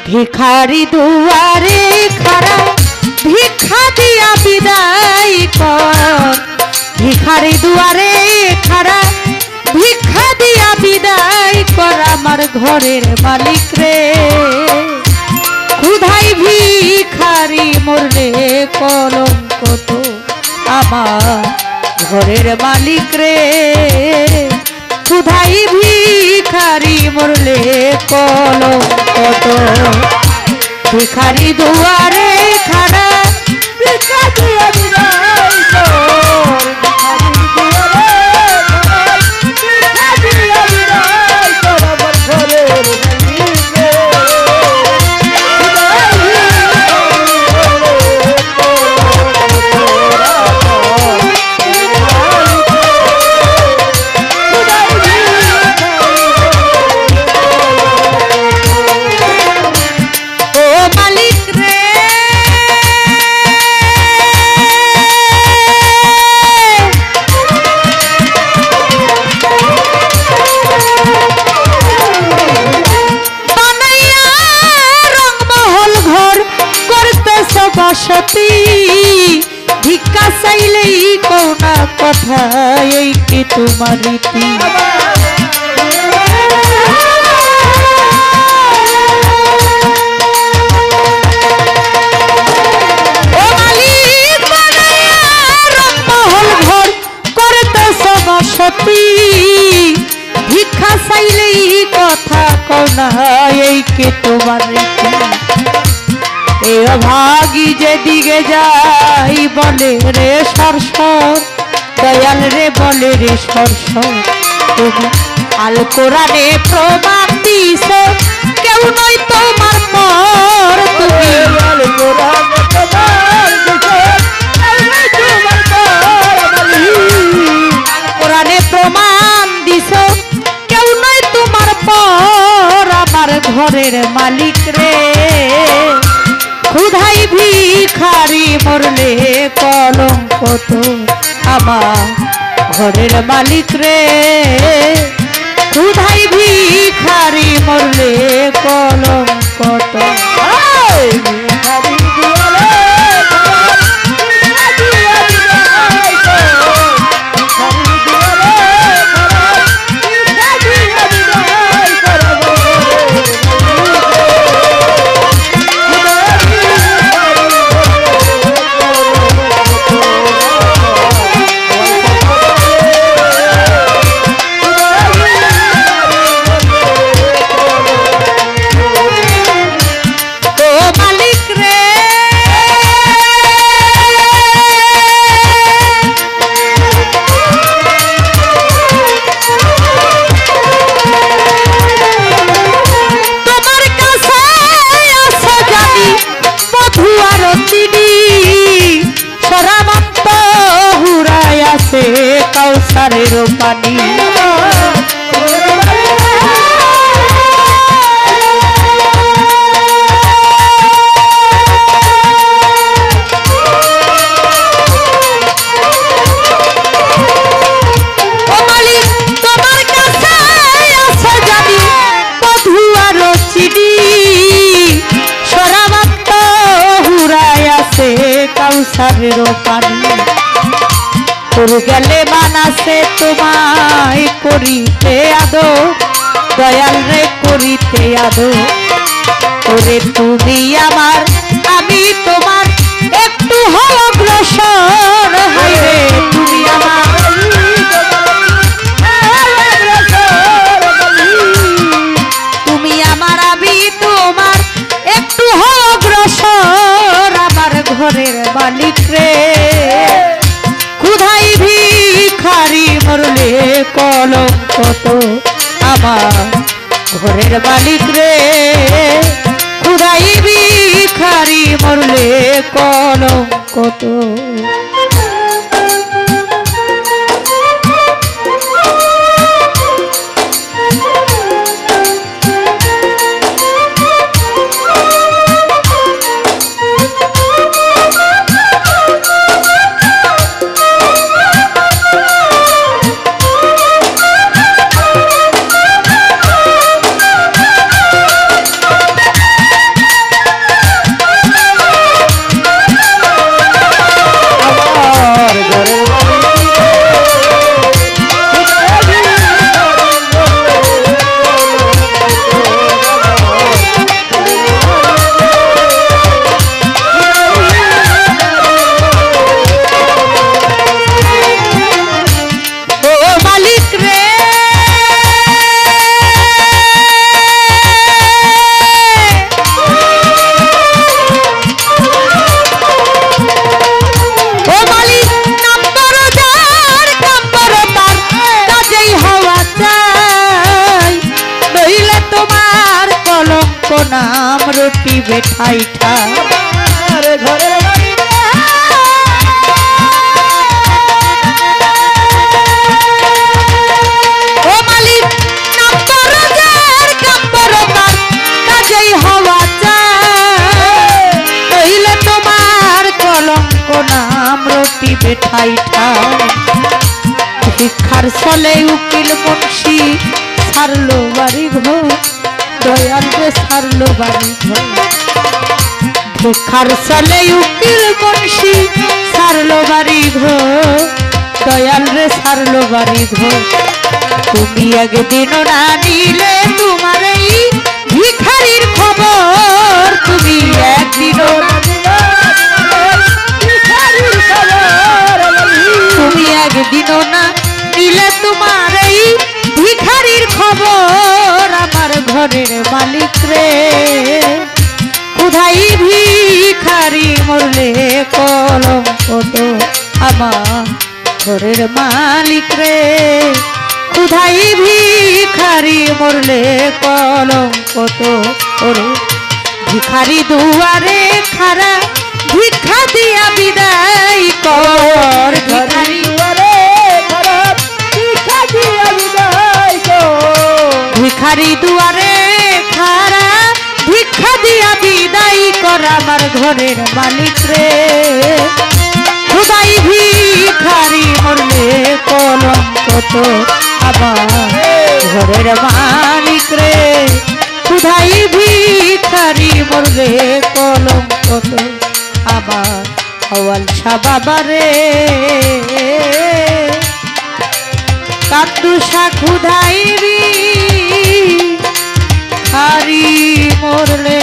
भिखारी दुआरे खड़ा भिक्षा दिया विदाई कर। भिखारी दुआरे खड़ा भिक्षा दिया विदाई कर। आमार घरेर मालिक रे खुदाई भिखारी मरले कलंक तो आमार घरेर मालिक रे खुदाई भिखारी मरले कलंक तो। भिखारी दुआरे खड़ा भिक्षा दिया विदाई कर। भिक्षा चाइले कोना कथा कि तुम्हार रीति। भिक्षा चाइले कथा कोना कि तुम्हार रीति। भागी जे दिगे जाई बोले रे सरसर दयाल रे बोले रे सरसर। तुम आल कोराने प्रमाण दिছো केउ नई তোমার পর। তুমি আল কোরানে প্রমাণ দিছো কেউ নই তোমার পর। আল কোরানে প্রমাণ দিছো কেউ নই তোমার পর। আমার ঘরের মালিক রে खुदाई भिखारी मरले कलंक तो आमार घरेर मालिक रे खुदाई भिखारी मरले कलंक तो। कौसारेर पानी कौसारेर पानी তোর গেলে মানাসে তোমায় করিতে আদো দয়াল রে করিতে আদো। ওরে তুমি আমার আমি তোমার একটু হও অগ্রসর। হায়রে তুমি আমার তুমি আমার আমি তোমার একটু হও অগ্রসর। আমার ঘরের মালিক রে खुदाई भिखारी मरले कलंक तो आमार घरेर मालिक रे खुदाई भिखारी मरले कलंक तो। দিবে ঠাই ঠাই ঘরের বাড়ি ও মালিক নাম তো রাজার কাম্বর তার কাজেই হওয়া চাই কইলে তোমার কলঙ্ক নাম রটিবে ঠাই ঠাই ভিক্ষার চলে উকিল বংশী ছাড়লো বাড়ি ঘর দয়াল রে ছাড়লো বাড়ি ঘর ভিক্ষার চলে উকিল বংশী ছাড়লো বাড়ি ঘর দয়াল রে ছাড়লো বাড়ি ঘর তুমি একদিন না নিলে তোমার এই ভিখারির খবর তুমি একদিনও না তুমি একদিনও না নিলে তোমার এই ভিখারির খবর আমার ঘরের মালিক রে কোথায় ভিখারি মরলে কলঙ্ক তো আমার ঘরের মালিক রে কোথায় ভিখারি মরলে কলঙ্ক তো ওরে ভিখারি দুয়ারে খারা ভিক্ষা দিয়া বিদায় কর ভিখারি দুয়ারে খারাপ ভিক্ষা দিয়া বিদায় কর ভিখারি দুয়ারে খারা ভিক্ষা দিয়া বিদায় কর আমার ঘরের মালিক রে খুদাই ভিখারি মরলে কলঙ্ক তো আমার ঘরের মালিক রে খুদাই ভিখারি মরলে কলঙ্ক তো আমার হওয়াল শাহ বাবা রে কান্দুষা খুদাই ভিখারি মরলে